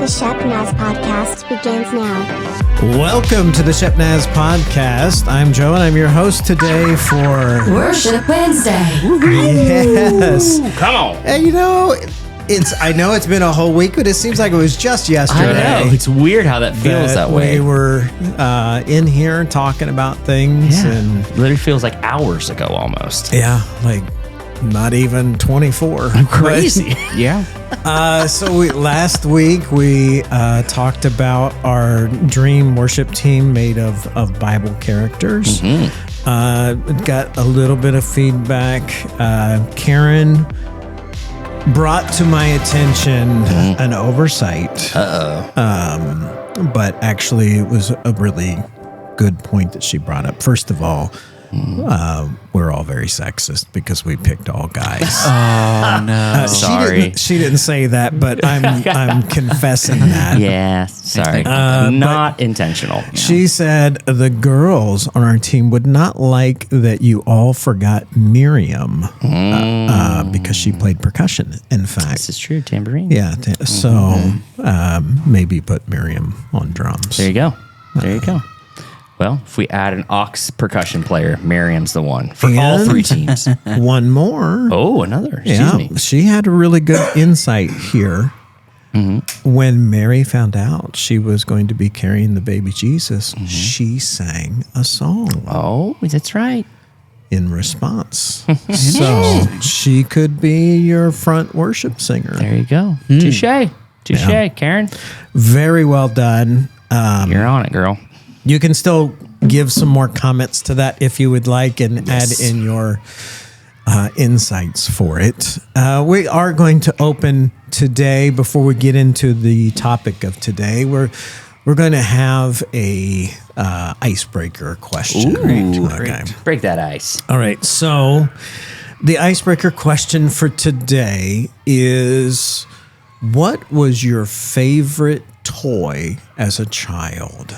The Shepnaz Podcast begins now. Welcome to the Shepnaz Podcast. I'm Joe, and I'm your host today for Worship Wednesday. Yes. Come on. And I know it's been a whole week, but it seems like it was just yesterday. I know. It's weird how that feels that way. We were in here talking about things, and literally feels like hours ago almost. yeah, like not even 24. Crazy. Yeah. So last week we talked about our dream worship team made of Bible characters. Got a little bit of feedback. Karen brought to my attention an oversight. But actually it was a really good point that she brought up. First of all, we're all very sexist because we picked all guys. Oh no! Sorry. She didn't say that, but I'm confessing that. Yeah, sorry. Not intentional. She said the girls on our team would not like that you all forgot Miriam because she played percussion. In fact, This is true. Tambourine. yeah. So maybe put Miriam on drums. There you go. There you go. Well, if we add an aux percussion player, Miriam's the one for all And- three teams. One more. Oh, another. Excuse me. She had a really good insight here. When Mary found out she was going to be carrying the baby Jesus, she sang a song Oh, that's right. in response. So she could be your front worship singer. There you go. Touche. Touche, Karen. Very well done. You're on it, girl. You can still give some more comments to that if you would like and add in your insights for it. We are going to open today, before we get into the topic of today, we're going to have a icebreaker question. Okay. Break that ice. All right. So the icebreaker question for today is, what was your favorite toy as a child?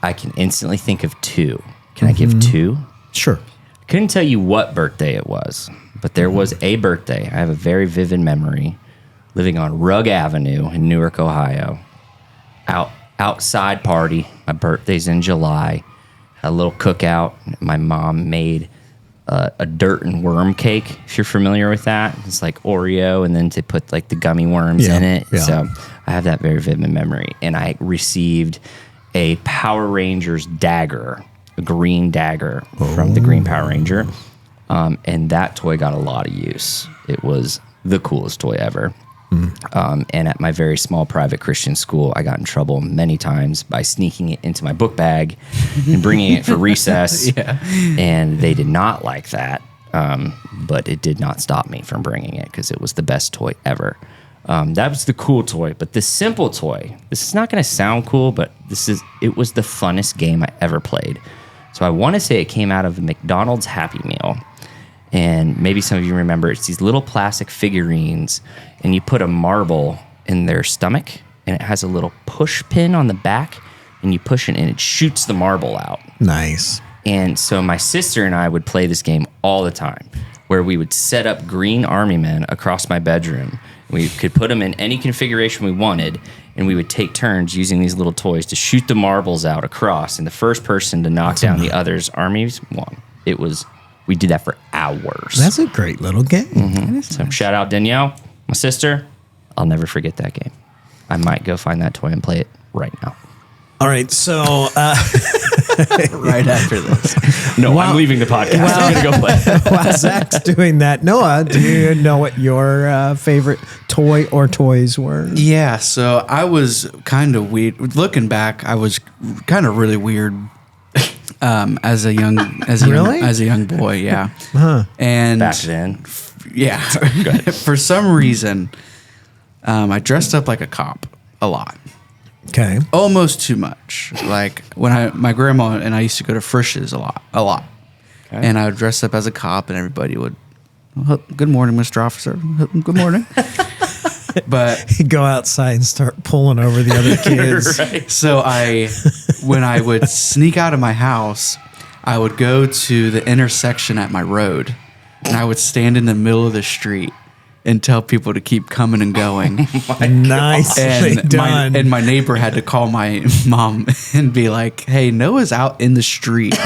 I can instantly think of two. Can I give two? Sure. Couldn't tell you what birthday it was, but there was a birthday. I have a very vivid memory living on Rugg Avenue in Newark, Ohio. Outside party. My birthday's in July. Had a little cookout. My mom made a dirt and worm cake, if you're familiar with that. It's like Oreo, and then to put like the gummy worms in it. Yeah. So I have that very vivid memory. And I received a Power Rangers dagger, a green dagger from the Green Power Ranger. And that toy got a lot of use. It was the coolest toy ever. And at my very small private Christian school, I got in trouble many times by sneaking it into my book bag and bringing it for recess. And they did not like that. But it did not stop me from bringing it because it was the best toy ever. That was the cool toy. But the simple toy, this is not going to sound cool, but it was the funnest game I ever played. So I want to say it came out of a McDonald's Happy Meal. And maybe some of you remember, it's these little plastic figurines, and you put a marble in their stomach, and it has a little push pin on the back, and you push it, and it shoots the marble out. Nice. And so my sister and I would play this game all the time, where we would set up green army men across my bedroom. We could put them in any configuration we wanted, and we would take turns using these little toys to shoot the marbles out across, and the first person to knock down the other's armies won. We did that for hours. That's a great little game. So shout out Danielle, my sister. I'll never forget that game. I might go find that toy and play it right now. All right. So Right after this. No, I'm leaving the podcast. I'm going to go play. while Zach's doing that, Noah, do you know what your favorite toy or toys were? Yeah. So I was kind of weird. Looking back, I was kind of really weird. As a young boy, yeah. And Back then. yeah, for some reason, I dressed up like a cop a lot, Okay. almost too much. Like when my grandma and I used to go to Frisch's a lot, and I would dress up as a cop, and everybody would, "Good morning, Mr. Officer. Good morning." But He'd go outside and start pulling over the other kids. Right. so when I would sneak out of my house, I would go to the intersection at my road, and I would stand in the middle of the street and tell people to keep coming and going. Nicely done. And my neighbor had to call my mom and be like, "Hey, Noah's out in the street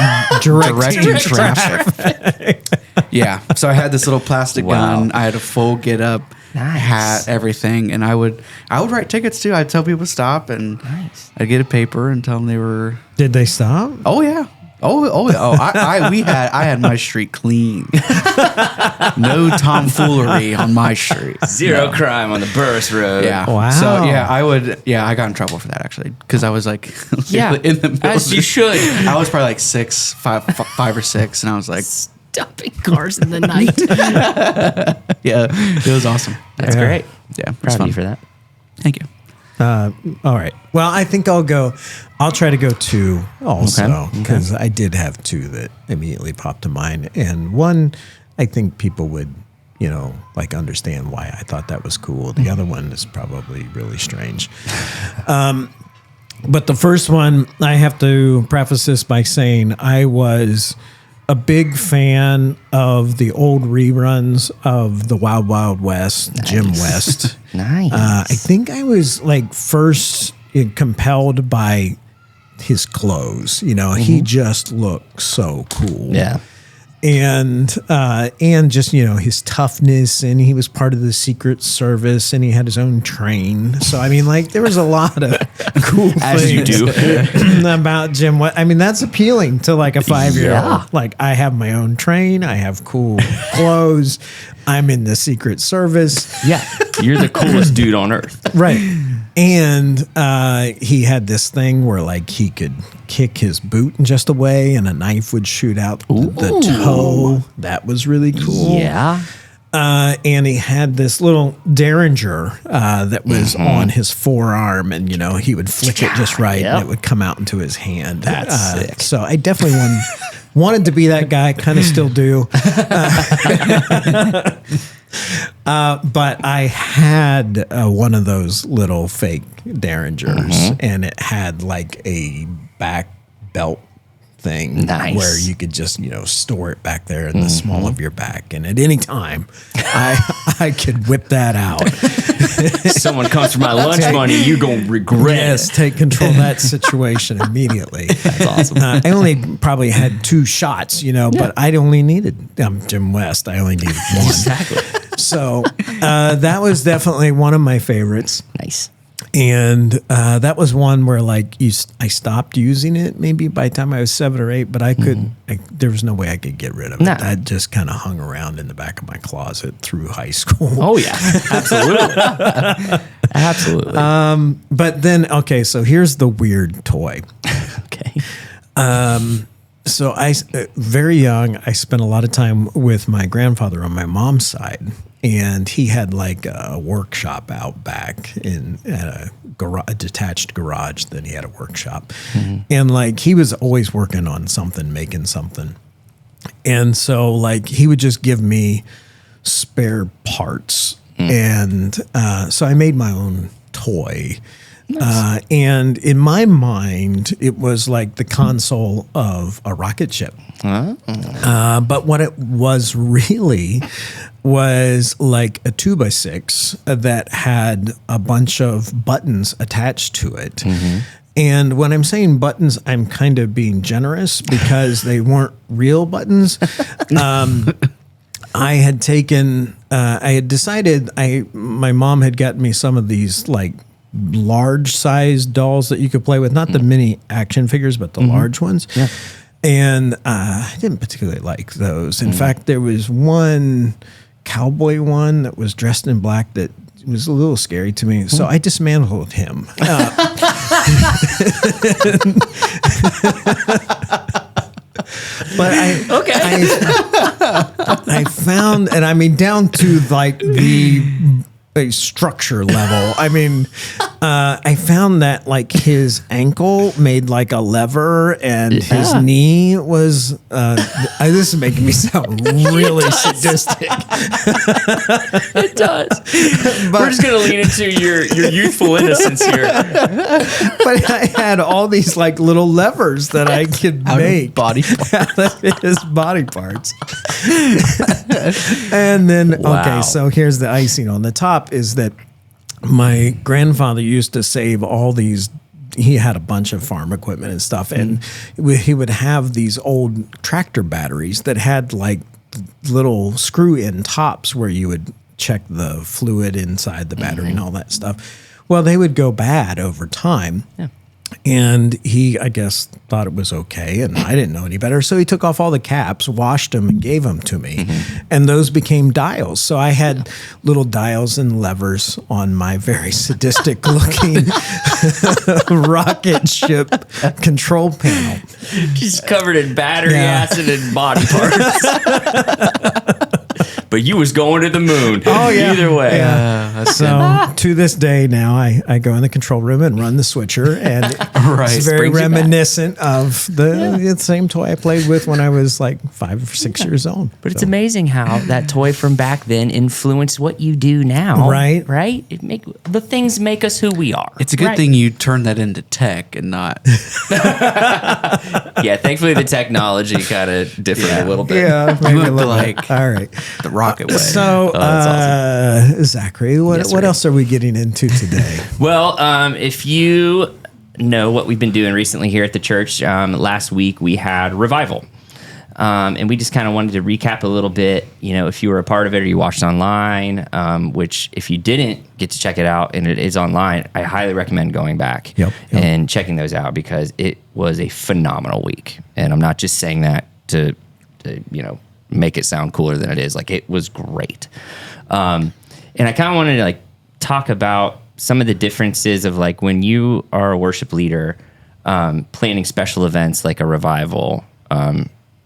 directing traffic." Yeah. So I had this little plastic gun. I had a full get up hat, everything, and I would write tickets too. I'd tell people to stop, and I'd get a paper and tell them they were. Did they stop? Oh yeah. I had my street clean. No tomfoolery on my street. Zero crime on the Burris Road. Yeah. Wow. So yeah, I got in trouble for that actually because I was like, in the middle. As you should. I was probably like 5 or 6, and I was like, Stopping cars in the night. yeah, it was awesome. That's great. Yeah, it was Proud of fun. you for that. Thank you. All right. Well, I think I'll try to go 2 also because I did have 2 that immediately popped to mind. And one, I think people would, like understand why I thought that was cool. The other one is probably really strange. But the first one, I have to preface this by saying I was a big fan of the old reruns of the Wild Wild West, Jim West. Nice. I think I was like first compelled by his clothes. He just looked so cool. Yeah. And just his toughness, and he was part of the Secret Service, and he had his own train. So I mean, like there was a lot of cool As you things do. about Jim. I mean, that's appealing to like a 5-year-old. Yeah. Like I have my own train, I have cool clothes, I'm in the Secret Service. Yeah. You're the coolest dude on earth. Right. And he had this thing where like he could kick his boot in just a way and a knife would shoot out the toe. That was really cool. Yeah. And he had this little derringer that was on his forearm, and he would flick it just right, and it would come out into his hand. That's sick. So I definitely wanted to be that guy. Kind of still do. But I had one of those little fake derringers, and it had like a back belt thing where you could just store it back there in the small of your back, and at any time I could whip that out. Someone comes for my lunch money, you gonna regret Yes, it. take control of that situation immediately. That's awesome. I only probably had 2 shots, but I only needed Jim West. I only needed one. Exactly. So that was definitely one of my favorites. Nice. And that was one where like I stopped using it maybe by the time I was 7 or 8, but I could, there was no way I could get rid of it. No. That just kind of hung around in the back of my closet through high school. Oh yeah, absolutely. Absolutely. But then, okay, so here's the weird toy. Okay. So I, very young, I spent a lot of time with my grandfather on my mom's side, and he had like a workshop out back in a detached garage. Then he had a workshop, and like he was always working on something, making something, and so like he would just give me spare parts, and so I made my own toy. Nice. And in my mind, it was like the console of a rocket ship. But what it was really was like a 2x6 that had a bunch of buttons attached to it. And when I'm saying buttons, I'm kind of being generous because they weren't real buttons. I had decided, my mom had gotten me some of these like large size dolls that you could play with, not the mini action figures, but the large ones. Yeah. And I didn't particularly like those. In fact, there was one cowboy one that was dressed in black that was a little scary to me. So I dismantled him. But I found, and I mean, down to like the structure level. I mean, I found that like his ankle made like a lever, and his knee was. This is making me sound really sadistic. It does. We're just gonna lean into your youthful innocence here. But I had all these like little levers that I could make body parts. out of his body parts. And then, Wow. okay, so here's the icing on the top is that my grandfather used to save all these. He had a bunch of farm equipment and stuff, and he would have these old tractor batteries that had like little screw-in tops where you would check the fluid inside the battery and all that stuff. Well, they would go bad over time. Yeah. And he, I guess, thought it was okay, and I didn't know any better. So he took off all the caps, washed them, and gave them to me. And those became dials. So I had little dials and levers on my very sadistic-looking rocket ship control panel. Just covered in battery acid and body parts. But you was going to the moon. Oh, yeah. Either way. Yeah. So to this day now, I go in the control room and run the switcher, and it's very Brings you back. reminiscent of the same toy I played with when I was like 5 or 6 years old. But it's amazing how that toy from back then influenced what you do now. Right. Right? The things make us who we are. It's a good Right. thing you turned that into tech and not. Yeah, thankfully the technology kind of differed a little bit. Yeah, maybe went a to, little like, bit. All right. the rocket way. So, that's Zachary, what Yes, sir. else are we getting into today? Well, if you know what we've been doing recently here at the church, last week we had revival. And we just kind of wanted to recap a little bit, if you were a part of it or you watched online, which if you didn't get to check it out and it is online, I highly recommend going back and checking those out because it was a phenomenal week. And I'm not just saying that to make it sound cooler than it is. Like, it was great. And I kind of wanted to talk about some of the differences of when you are a worship leader, planning special events like a revival.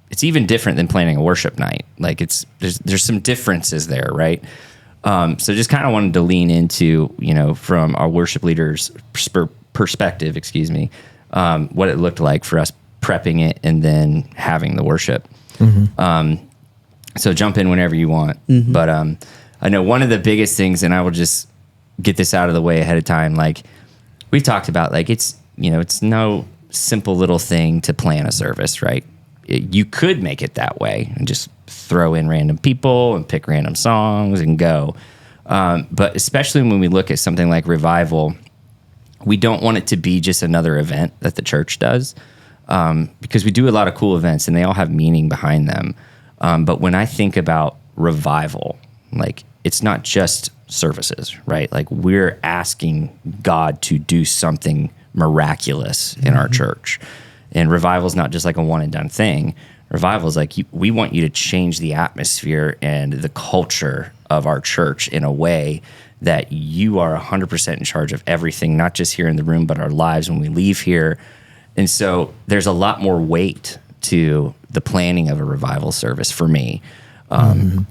It's even different than planning a worship night. There's some differences there, right? So just kind of wanted to lean into, from our worship leaders' perspective, what it looked like for us prepping it and then having the worship. So jump in whenever you want. But I know one of the biggest things, and I will just get this out of the way ahead of time. We talked about, it's no simple little thing to plan a service, right? You could make it that way and just throw in random people and pick random songs and go. But especially when we look at something like revival, we don't want it to be just another event that the church does, because we do a lot of cool events and they all have meaning behind them. But when I think about revival, it's not just services, right? We're asking God to do something miraculous in our church. And revival is not just a one and done thing. Revival is we want you to change the atmosphere and the culture of our church in a way that you are 100% in charge of everything, not just here in the room, but our lives when we leave here. And so there's a lot more weight to the planning of a revival service for me. And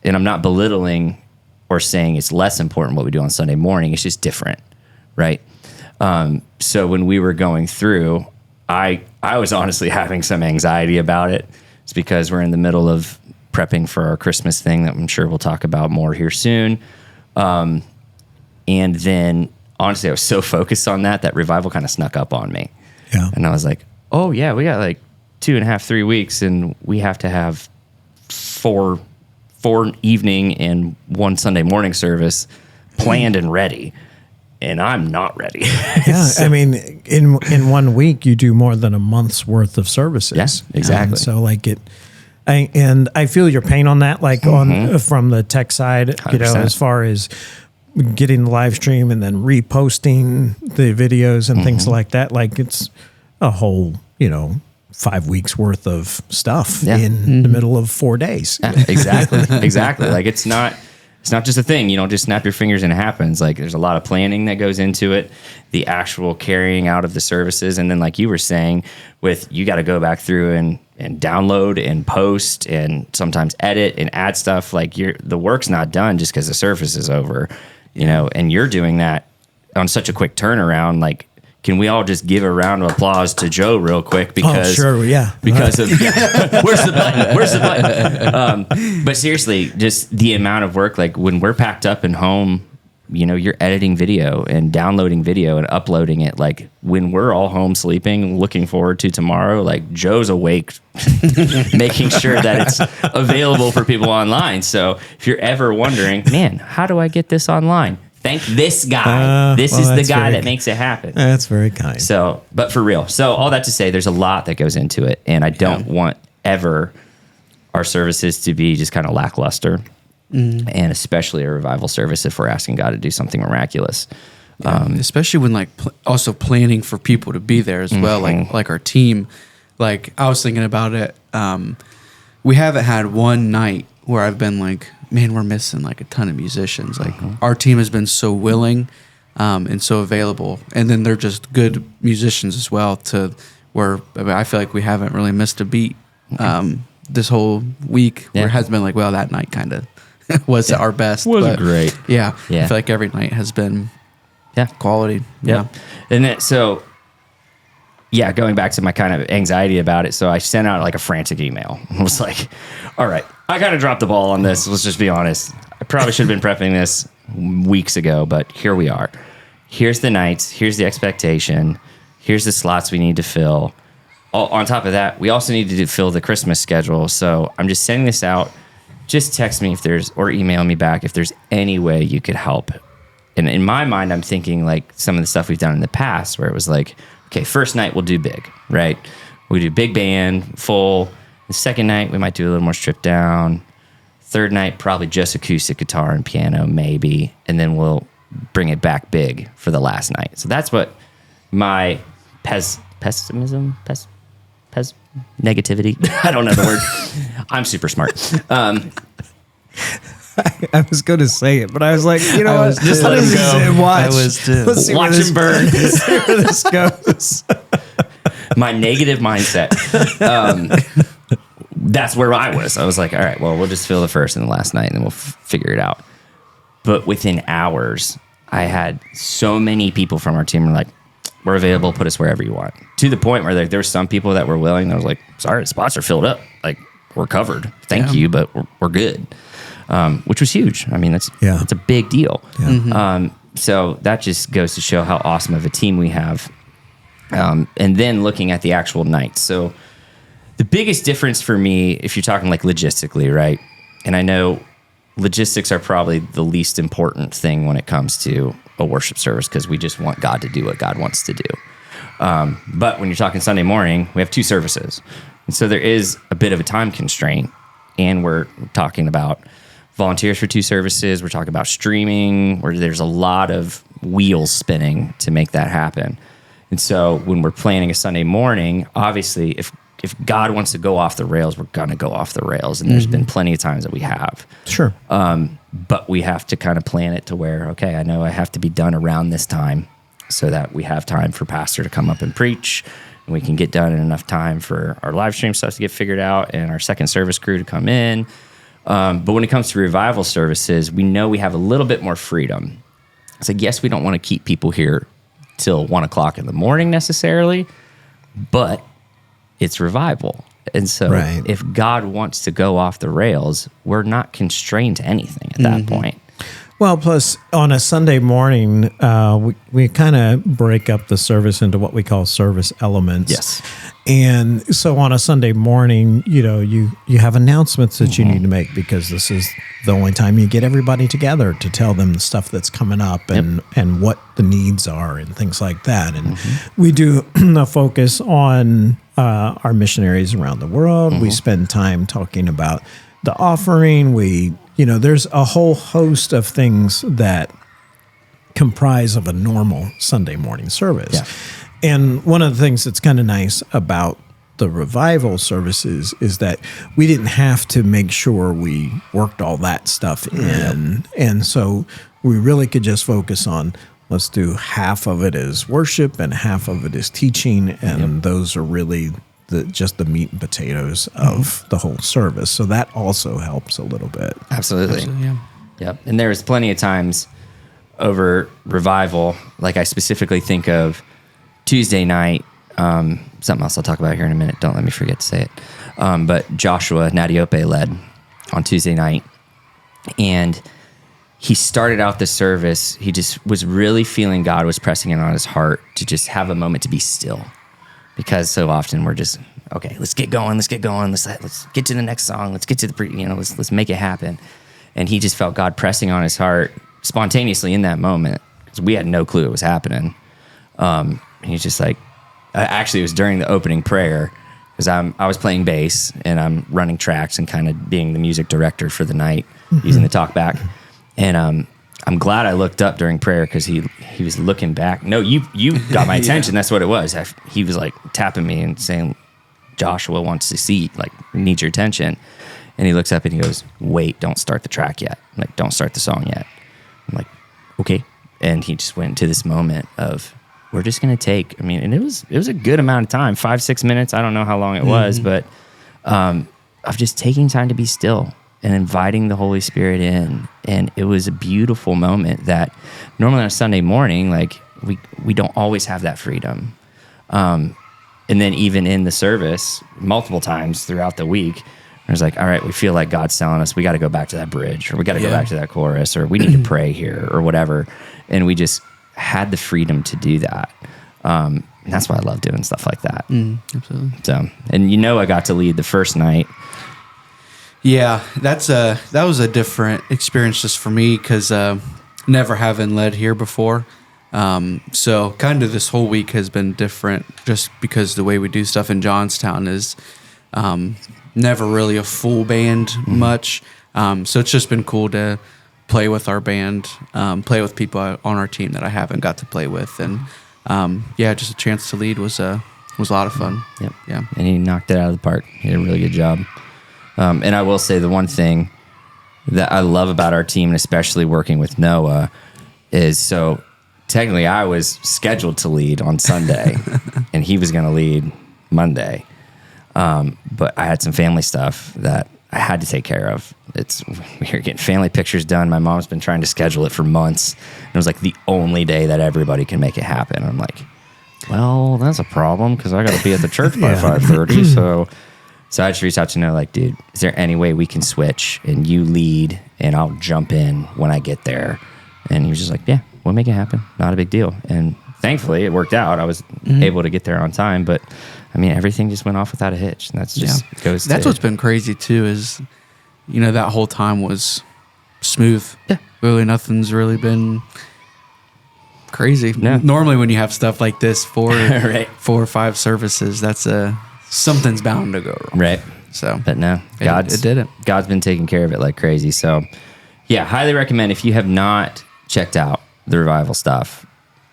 I'm not belittling or saying it's less important what we do on Sunday morning. It's just different, right? So when we were going through, I was honestly having some anxiety about it. It's because we're in the middle of prepping for our Christmas thing that I'm sure we'll talk about more here soon. And then honestly, I was so focused on that revival kind of snuck up on me. Yeah. And I was like, oh yeah, we got 2.5, 3 weeks and we have to have four evening and 1 Sunday morning service planned and ready. And I'm not ready. Yeah, I mean, in 1 week you do more than a month's worth of services. Yeah, exactly. So I feel your pain on that, on from the tech side, 100%. As far as getting the live stream and then reposting the videos and things like that. It's a whole 5 weeks worth of stuff in the middle of 4 days. Yeah, exactly. It's not just a thing. You don't just snap your fingers and it happens. There's a lot of planning that goes into it, the actual carrying out of the services. And then you were saying, you got to go back through and download and post and sometimes edit and add stuff. The work's not done just because the service is over, and you're doing that on such a quick turnaround, like, can we all just give a round of applause to Joe real quick? Because, because of, where's the button? Where's the button? But seriously, just the amount of work, like when we're packed up and home, you know, you're editing video and downloading video and uploading it. Like when we're all home sleeping, looking forward to tomorrow, like Joe's awake, making sure that it's available for people online. So if you're ever wondering, man, how do I get this online? Thank this guy. This is the guy that makes it happen. That's very kind. So, but for real. So all that to say, there's a lot that goes into it. And I don't want ever our services to be just kind of lackluster. And especially a revival service if we're asking God to do something miraculous. Especially when like also planning for people to be there as well. Like our team, like I was thinking about it. We haven't had one night where I've been like, man, we're missing like a ton of musicians. Like our team has been so willing and so available. And then they're just good musicians as well to where I feel like we haven't really missed a beat this whole week where it has been like, well, that night kind of was our best. Wasn't great. Yeah. I feel like every night has been quality. Yeah. And then, so, going back to my kind of anxiety about it. So I sent out like a frantic email. I was like, all right, I kind of dropped the ball on this. Let's just be honest. I probably should have been prepping this weeks ago, but here we are. Here's the nights. Here's the expectation. Here's the slots we need to fill. On top of that, we also need to fill the Christmas schedule. So I'm just sending this out. Just text me or email me back if there's any way you could help. And in my mind, I'm thinking like some of the stuff we've done in the past where it was like, okay, first night we'll do big, right? We do big band, full. The second night we might do a little more stripped down. Third night, probably just acoustic guitar and piano, maybe. And then we'll bring it back big for the last night. So that's what my pessimism, negativity. I don't know the word. I'm super smart. I was going to say it, but I was like, you know what? Just let him go. Watch. Let's see Watch him burn. Let's see where this goes. My negative mindset. That's where I was. I was like, all right, well, we'll just fill the first and the last night and then we'll figure it out. But within hours, I had so many people from our team were like, we're available, put us wherever you want. To the point where there were some people that were willing. I was like, sorry, the spots are filled up. Like, we're covered. Thank you, but we're good. Which was huge. I mean, that's a big deal. Yeah. So that just goes to show how awesome of a team we have. And then looking at the actual nights. So the biggest difference for me, if you're talking like logistically, right? And I know logistics are probably the least important thing when it comes to a worship service because we just want God to do what God wants to do. But when you're talking Sunday morning, we have 2 services. And so there is a bit of a time constraint. And we're talking about volunteers for 2 services. We're talking about streaming, where there's a lot of wheels spinning to make that happen. And so when we're planning a Sunday morning, obviously, if God wants to go off the rails, we're going to go off the rails. And there's been plenty of times that we have. Sure. But we have to kind of plan it to where, okay, I know I have to be done around this time so that we have time for pastor to come up and preach. And we can get done in enough time for our live stream stuff to get figured out and our second service crew to come in. But when it comes to revival services, we know we have a little bit more freedom. It's like, yes, we don't want to keep people here till 1 o'clock in the morning necessarily, but it's revival. And so if God wants to go off the rails, we're not constrained to anything at that point. Well, plus on a Sunday morning, we kind of break up the service into what we call service elements. Yes. And so on a Sunday morning, you know, you have announcements that you need to make because this is the only time you get everybody together to tell them the stuff that's coming up and what the needs are and things like that. And we do a focus on our missionaries around the world. We spend time talking about the offering. There's a whole host of things that comprise of a normal Sunday morning service. Yeah. And one of the things that's kind of nice about the revival services is that we didn't have to make sure we worked all that stuff in. And so we really could just focus on, let's do half of it as worship and half of it as teaching. And those are really just the meat and potatoes of the whole service. So that also helps a little bit. Absolutely. Yeah. Yep. And there's plenty of times over revival, like I specifically think of Tuesday night, something else I'll talk about here in a minute. Don't let me forget to say it. But Joshua Nadiope led on Tuesday night, and he started out the service. He just was really feeling God was pressing in on his heart to just have a moment to be still, because so often we're just, okay, let's get going, let's get get to the next song, let's get to the let's make it happen. And he just felt God pressing on his heart spontaneously in that moment, because we had no clue it was happening. And he's just like, actually, it was during the opening prayer, because I was playing bass and I'm running tracks and kind of being the music director for the night, using the talk back. And I'm glad I looked up during prayer, because he was looking back. No, you got my attention. That's what it was. He was like tapping me and saying, Joshua wants to see, like, needs your attention. And he looks up and he goes, wait, don't start the track yet. Like, don't start the song yet. I'm like, okay. And he just went into this moment of, we're just going to take, and it was a good amount of time, 5-6 minutes. I don't know how long it was, but of just taking time to be still and inviting the Holy Spirit in. And it was a beautiful moment that normally on a Sunday morning, like, we don't always have that freedom. And then even in the service, multiple times throughout the week, I was like, all right, we feel like God's telling us we got to go back to that bridge, or we got to go back to that chorus, or we need to pray here, or whatever. And we just had the freedom to do that. And that's why I love doing stuff like that. Absolutely. So, and I got to lead the first night. Yeah, that was a different experience just for me, because never having led here before. So kind of this whole week has been different, just because the way we do stuff in Johnstown is never really a full band much. So it's just been cool to play with our band, play with people on our team that I haven't got to play with. And just a chance to lead was a lot of fun. Yep. Yeah. And he knocked it out of the park. He did a really good job. And I will say the one thing that I love about our team, and especially working with Noah, is so technically I was scheduled to lead on Sunday and he was going to lead Monday. But I had some family stuff that I had to take care of. We were getting family pictures done. My mom's been trying to schedule it for months. It was like the only day that everybody can make it happen. I'm like, well, that's a problem, because I got to be at the church by 5:30. So I just reached out to Noah, like, dude, is there any way we can switch and you lead and I'll jump in when I get there? And he was just like, yeah, we'll make it happen. Not a big deal. And thankfully it worked out. I was able to get there on time, but everything just went off without a hitch. And that's just That's what's been crazy too, is, that whole time was smooth. Yeah. Really nothing's really been crazy. No. Normally when you have stuff like this, 4 Right. 4 or 5 services, that's something's bound to go wrong. right. So, But no, it didn't. God's been taking care of it like crazy. So yeah, highly recommend, if you have not checked out the revival stuff,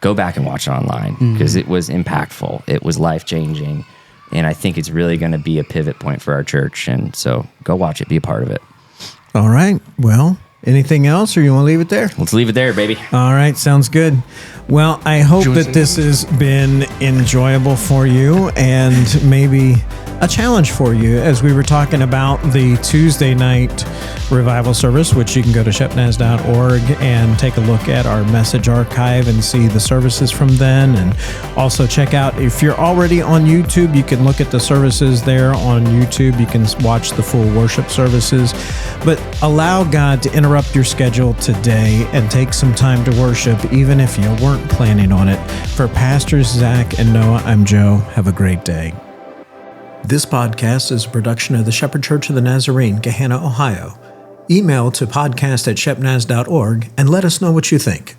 go back and watch it online, because it was impactful. It was life-changing. And I think it's really going to be a pivot point for our church. And so go watch it, be a part of it. All right. Well, anything else, or you want to leave it there? Let's leave it there, baby. All right. Sounds good. Well, I hope that this has been enjoyable for you, and maybe a challenge for you, as we were talking about the Tuesday night revival service, which you can go to shepnaz.org and take a look at our message archive and see the services from then. And also check out, if you're already on YouTube, you can look at the services there on YouTube. You can watch the full worship services, but allow God to interrupt your schedule today and take some time to worship, even if you weren't planning on it. For Pastors Zack and Noah, I'm Joe. Have a great day. This podcast is a production of the Shepherd Church of the Nazarene, Gahanna, Ohio. Email to podcast@shepnaz.org and let us know what you think.